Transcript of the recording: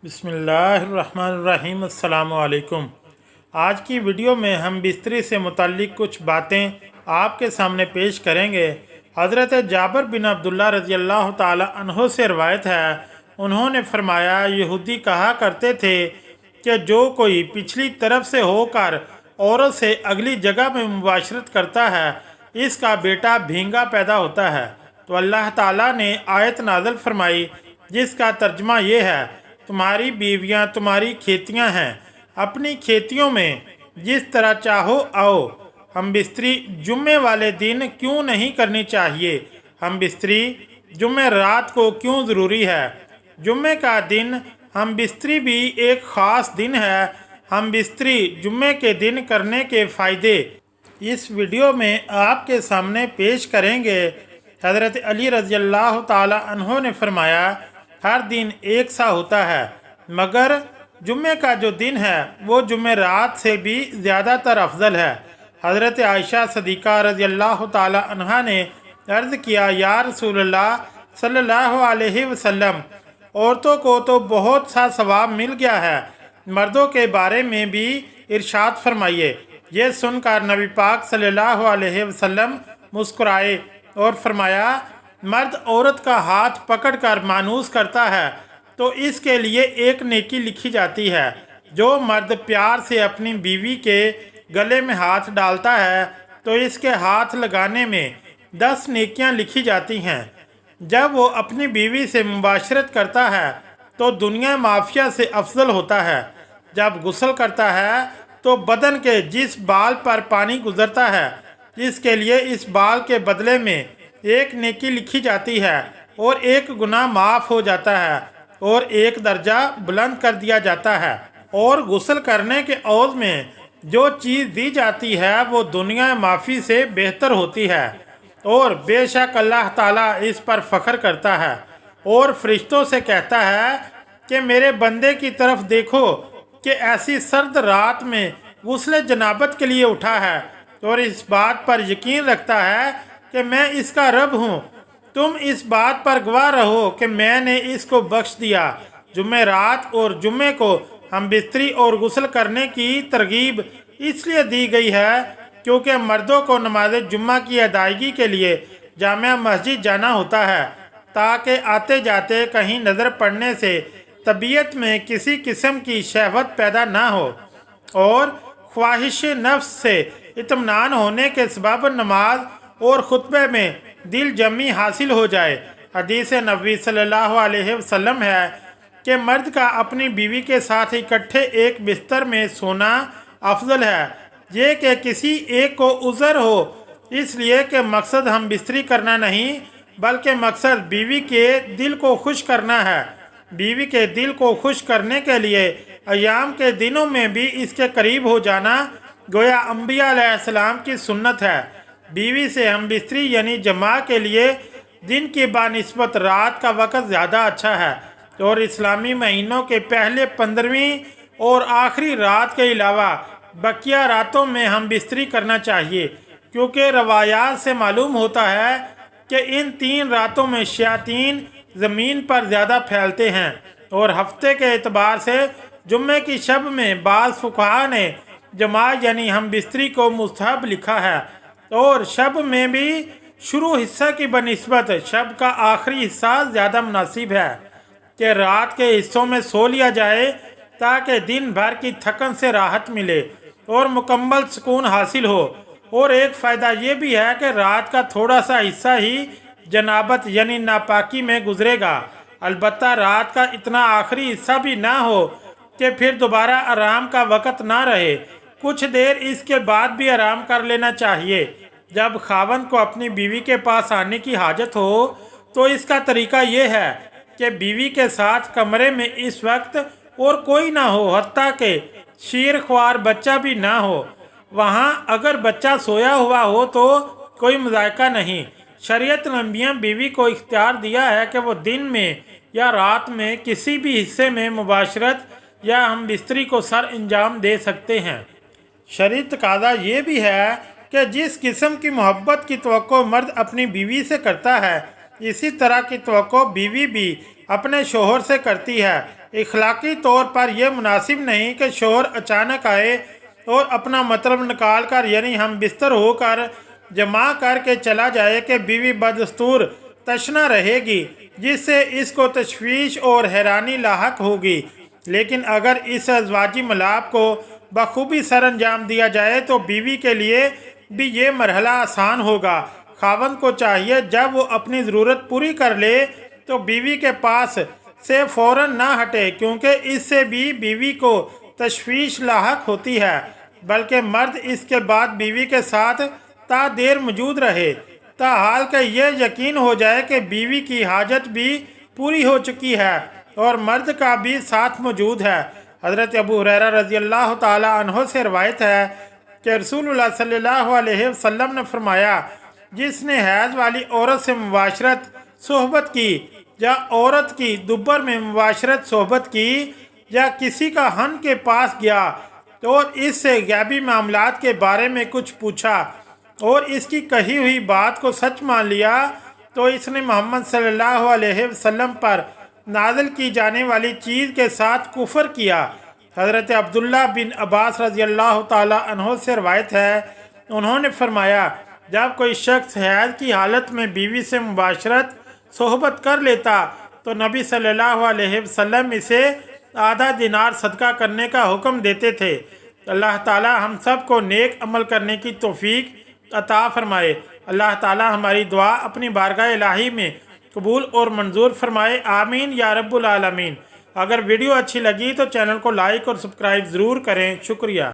बिस्मिल्लाहिर्रहमानिर्रहीम। अस्सलाम वालेकुम। आज की वीडियो में हम बिस्तरी से मुताल्लिक़ कुछ बातें आपके सामने पेश करेंगे। हज़रत जाबिर बिन अब्दुल्लाह रज़ियल्लाहु ताला अन्हो से रवायत है, उन्होंने फरमाया, यहूदी कहा करते थे कि जो कोई पिछली तरफ से होकर औरत से अगली जगह में मुबाशरत करता है, इसका बेटा भींगा पैदा होता है। तो अल्लाह ताला ने आयत नाज़िल फरमाई जिसका तर्जमा ये है, तुम्हारी बीवियां तुम्हारी खेतियां हैं, अपनी खेतियों में जिस तरह चाहो आओ। हम बिस्तरी जुम्मे वाले दिन क्यों नहीं करनी चाहिए? हम बिस्तरी जुम्मे रात को क्यों ज़रूरी है? जुम्मे का दिन हम बिस्तरी भी एक ख़ास दिन है। हम बिस्तरी जुम्मे के दिन करने के फ़ायदे इस वीडियो में आपके सामने पेश करेंगे। हज़रत अली रज़ियल्लाहु ताला अन्हो ने फरमाया, हर दिन एक सा होता है, मगर जुम्मे का जो दिन है वो जुम्मे रात से भी ज़्यादातर अफजल है। हज़रत आयशा सदीक़ा रज़ियल्लाहु ताला अन्हा ने अर्ज़ किया, या रसूलल्लाह सल्लल्लाहु अलैहि वसल्लम, औरतों को तो बहुत सा सवाब मिल गया है, मर्दों के बारे में भी इरशाद फरमाइए। ये सुनकर नबी पाक सल्लल्लाहु अलैहि वसल्लम मुस्कुराए और फरमाया, मर्द औरत का हाथ पकड़कर मानूस करता है तो इसके लिए एक नेकी लिखी जाती है। जो मर्द प्यार से अपनी बीवी के गले में हाथ डालता है तो इसके हाथ लगाने में 10 नेकियां लिखी जाती हैं। जब वो अपनी बीवी से मुबाशरत करता है तो दुनिया माफिया से अफजल होता है। जब गुस्ल करता है तो बदन के जिस बाल पर पानी गुजरता है, इसके लिए इस बाल के बदले में एक नेकी लिखी जाती है और एक गुनाह माफ़ हो जाता है और एक दर्जा बुलंद कर दिया जाता है। और गुस्ल करने के औज़ में जो चीज़ दी जाती है वो दुनिया माफ़ी से बेहतर होती है और बेशक अल्लाह ताला इस पर फ़ख्र करता है और फरिश्तों से कहता है कि मेरे बंदे की तरफ देखो कि ऐसी सर्द रात में गुस्ल जनाबत के लिए उठा है और इस बात पर यकीन रखता है कि मैं इसका रब हूँ। तुम इस बात पर गवाह रहो कि मैंने इसको बख्श दिया। जुम्मे रात और जुम्मे को हम बिस्तरी और गुस्ल करने की तरगीब इसलिए दी गई है क्योंकि मर्दों को नमाज जुम्मा की अदायगी के लिए जामिया मस्जिद जाना होता है ताकि आते जाते कहीं नज़र पड़ने से तबीयत में किसी किस्म की शहवत पैदा ना हो और ख्वाहिश नफ्स से इत्मीनान होने के सबब नमाज और खुतबे में दिल जमी हासिल हो जाए। हदीस नबी सल्लल्लाहु अलैहि वसल्लम है कि मर्द का अपनी बीवी के साथ इकट्ठे एक बिस्तर में सोना अफजल है, ये कि किसी एक को उज़र हो, इसलिए कि मकसद हम बिस्तरी करना नहीं बल्कि मकसद बीवी के दिल को खुश करना है। बीवी के दिल को खुश करने के लिए अयाम के दिनों में भी इसके करीब हो जाना गोया अम्बिया अलैहिस्सलाम की सुन्नत है। बीवी से हम बिस्तरी यानी जमा के लिए दिन की बानिस्बत रात का वक़्त ज़्यादा अच्छा है और इस्लामी महीनों के पहले 15वीं और आखिरी रात के अलावा बकिया रातों में हम बिस्तरी करना चाहिए क्योंकि रवायात से मालूम होता है कि इन 3 रातों में शयातीन ज़मीन पर ज़्यादा फैलते हैं। और हफ्ते के एतबार से जुम्मे की शब में बाज़ फुक़हा ने जमा यानी हम बिस्तरी को मुस्तहब लिखा है और शब में भी शुरू हिस्सा की बनिस्बत शब का आखिरी हिस्सा ज़्यादा मुनासिब है कि रात के हिस्सों में सो लिया जाए ताकि दिन भर की थकन से राहत मिले और मुकम्मल सुकून हासिल हो। और एक फ़ायदा ये भी है कि रात का थोड़ा सा हिस्सा ही जनाबत यानी नापाकी में गुजरेगा। अलबत्ता रात का इतना आखिरी हिस्सा भी ना हो कि फिर दोबारा आराम का वक़्त ना रहे। कुछ देर इसके बाद भी आराम कर लेना चाहिए। जब खावंद को अपनी बीवी के पास आने की हाजत हो तो इसका तरीका ये है कि बीवी के साथ कमरे में इस वक्त और कोई ना हो, हत्ता कि शीर ख्वार बच्चा भी ना हो। वहाँ अगर बच्चा सोया हुआ हो तो कोई मज़ायका नहीं। शरीयत ने मियाँ बीवी को इख्तियार दिया है कि वो दिन में या रात में किसी भी हिस्से में मुबाशरत या हम बिस्तरी को सर अंजाम दे सकते हैं। शरई तकाज़ा ये भी है कि जिस किस्म की मोहब्बत की तवक्को मर्द अपनी बीवी से करता है, इसी तरह की तवक्को बीवी भी अपने शोहर से करती है। इखलाकी तौर पर यह मुनासिब नहीं कि शोहर अचानक आए और अपना मतलब निकाल कर यानी हम बिस्तर होकर जमा करके चला जाए कि बीवी बदस्तूर तशना रहेगी, जिससे इसको तशवीश और हैरानी लाहक होगी। लेकिन अगर इस अज़वाजी मिलाप को बखूबी सर अंजाम दिया जाए तो बीवी के लिए भी ये मरहला आसान होगा। खावंद को चाहिए जब वो अपनी ज़रूरत पूरी कर ले तो बीवी के पास से फ़ौरन ना हटे, क्योंकि इससे भी बीवी को तशवीश लाहक होती है, बल्कि मर्द इसके बाद बीवी के साथ ता देर मौजूद रहे ताहाल के ये यकीन हो जाए कि बीवी की हाजत भी पूरी हो चुकी है और मर्द का भी साथ मौजूद है। हज़रत अबू हुरैरा रज़ी अल्लाह ताला अन्हो से रवायत है कि रसूलुल्लाह सल्लल्लाहु अलैहि वसल्लम ने फरमाया, जिसने हैज़ वाली औरत से मुबाशरत सोहबत की या औरत की दुबर में मुबाशरत सोहबत की या किसी का हन के पास गया और इससे गैबी मामलात के बारे में कुछ पूछा और इसकी कही हुई बात को सच मान लिया तो इसने मोहम्मद सल्लल्लाहु अलैहि वसल्लम पर नाज़िल की जाने वाली चीज़ के साथ कुफर किया। हज़रत अब्दुल्ला बिन अब्बास रज़ी अल्लाह ताला अन्हो से रवायत है, उन्होंने फरमाया, जब कोई शख्स हैज़ की हालत में बीवी से मुबाशरत सोहबत कर लेता तो नबी सल्लल्लाहु अलैहि वसल्लम इसे आधा दिनार सदका करने का हुक्म देते थे। अल्लाह ताला हम सब को नेक अमल करने की तौफीक अता फरमाए। अल्लाह ताला हमारी दुआ अपनी बारगाह इलाही में कबूल और मंजूर फरमाए। आमीन या रब्बुल आलमीन। अगर वीडियो अच्छी लगी तो चैनल को लाइक और सब्सक्राइब ज़रूर करें। शुक्रिया।